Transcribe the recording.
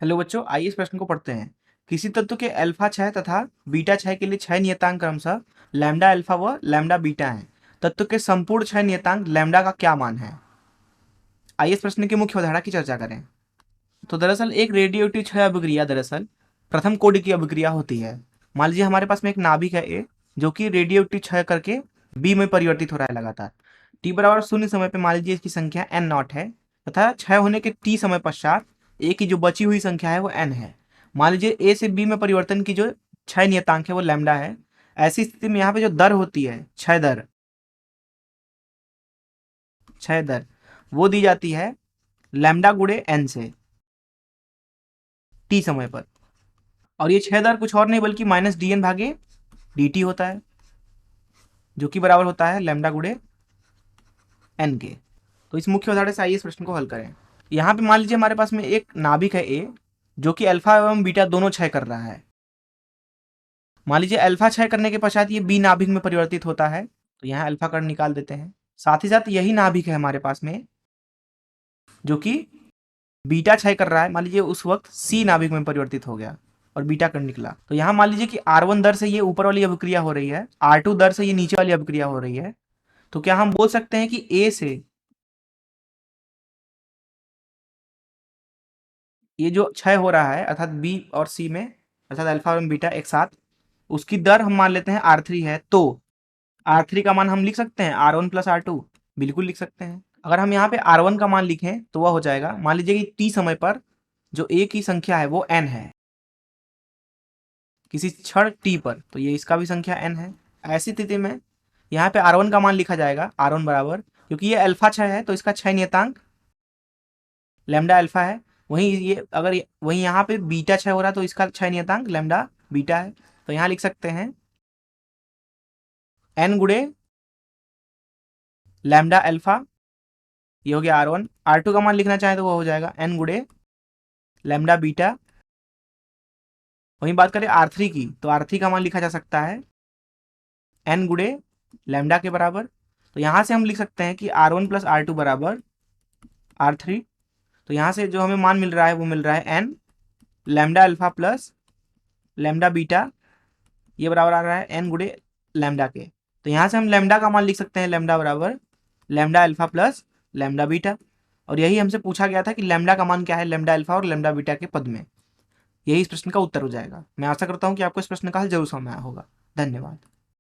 Hello बच्चों, आइए इस प्रश्न को पढ़ते हैं। किसी तत्व के अल्फा क्षय तथा बीटा क्षय के लिए क्षय नियतांक क्रमशः लैम्डा अल्फा व लैम्डा बीटा हैं। तत्व के संपूर्ण क्षय नियतांक लैम्डा का क्या मान है? आइए इस प्रश्न की मुख्य अवधारणा की चर्चा करें। तो दरअसल एक रेडियोएक्टिव क्षय अभिक्रिया दरअसल प्रथम कोटि की अभिक्रिया होती है। मान लीजिए हमारे पास में एक नाभिक है ए, जो कि रेडियोएक्टिव क्षय करके बी में परिवर्तित हो रहा है लगातार। टी बराबर 0 समय पे मान लीजिए इसकी संख्या एन नॉट है तथा क्षय होने के टी समय पश्चात ए की जो बची हुई संख्या है वो एन है। मान लीजिए ए से बी में परिवर्तन की जो क्षय नियतांक है वो लैम्डा है। ऐसी स्थिति में यहाँ पे जो दर होती है, क्षय दर वो दी जाती है लैम्डा गुणे एन से टी समय पर। और ये क्षय दर कुछ और नहीं बल्कि माइनस डी एन भागे डी टी होता है, जो कि बराबर होता है लैम्डा गुणे एन के। तो इस मुख्य उदाहरण से आइए इस प्रश्न को हल करें। यहाँ पे मान लीजिए हमारे पास में एक नाभिक है ए, जो कि अल्फा एवं बीटा दोनों क्षय कर रहा है। मान लीजिए अल्फा क्षय करने के पश्चात ये बी नाभिक में परिवर्तित होता है, तो यहाँ अल्फा कण निकाल देते हैं। साथ ही साथ यही नाभिक है हमारे पास में जो कि बीटा क्षय कर रहा है। मान लीजिए उस वक्त सी नाभिक में परिवर्तित हो गया और बीटा कण निकला। तो यहाँ मान लीजिए कि R1 दर से ये ऊपर वाली अभिक्रिया हो रही है, R2 दर से ये नीचे वाली अभिक्रिया हो रही है। तो क्या हम बोल सकते हैं कि ए से ये जो क्षय हो रहा है अर्थात बी और सी में, अर्थात अल्फा और बीटा एक साथ, उसकी दर हम मान लेते हैं R3 है। तो R3 का मान हम लिख सकते हैं R1 प्लस R2, बिल्कुल लिख सकते हैं। अगर हम यहाँ पे R1 का मान लिखें तो वह हो जाएगा, मान लीजिए कि t समय पर जो a की संख्या है वो n है, किसी क्षण t पर, तो ये इसका भी संख्या n है। ऐसी स्थिति में यहाँ पे R1 का मान लिखा जाएगा, R1 बराबर, क्योंकि ये अल्फा क्षय है तो इसका क्षय नियतांक लैम्डा अल्फा है। वहीं ये अगर वहीं यहाँ पे बीटा क्षय हो रहा है तो इसका क्षय नियतांक लैम्डा बीटा है। तो यहाँ लिख सकते हैं n गुणे लैम्डा अल्फा, ये हो गया R1। R2 का मान लिखना चाहे तो वो हो जाएगा n गुणे लैम्डा बीटा। वहीं बात करें R3 की, तो R3 का मान लिखा जा सकता है n गुणे लैम्डा के बराबर। तो यहाँ से हम लिख सकते हैं कि R1 प्लस R2 बराबर R3। तो यहाँ से जो हमें मान मिल रहा है वो मिल रहा है n lambda alpha plus lambda beta, ये बराबर आ रहा है n गुणे लैम्डा के। तो यहाँ से हम लैम्डा का मान लिख सकते हैं लैम्डा बराबर lambda alpha plus lambda beta. और यही हमसे पूछा गया था कि लैम्डा का मान क्या है लैम्डा अल्फा और लैम्डा बीटा के पद में। यही इस प्रश्न का उत्तर हो जाएगा। मैं आशा करता हूँ कि आपको इस प्रश्न का हल जरूर समझ में आया होगा। धन्यवाद।